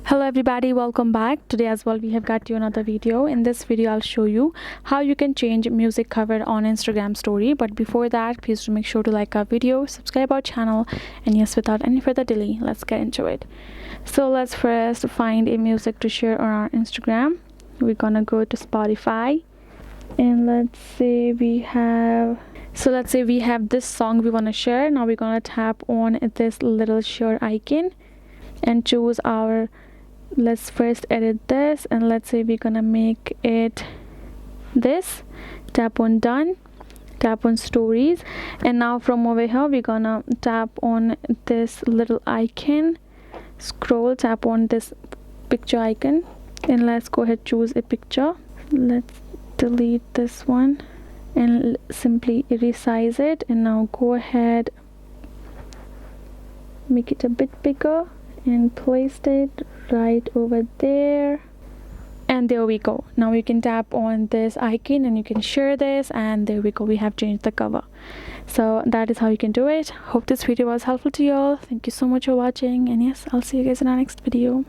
Hello everybody, welcome back. Today as well we have got you another video. In this video I'll show you how you can change music cover on Instagram story. But before that, please do make sure to like our video, subscribe our channel, and yes, without any further delay, let's get into it. So let's first find a music to share on our Instagram. We're gonna go to Spotify, and let's say we have this song we want to share. Now we're gonna tap on this little share icon and choose our, let's first edit this, and let's say we're gonna make it this. Tap on done, tap on stories, and now from over here we're gonna tap on this little icon, scroll, tap on this picture icon, and let's go ahead, choose a picture. Let's delete this one and simply resize it, and now go ahead, make it a bit bigger and placed it right over there, and there we go. Now you can tap on this icon and you can share this, and there we go, we have changed the cover. So that is how you can do it. Hope this video was helpful to you all. Thank you so much for watching, and yes, I'll see you guys in our next video.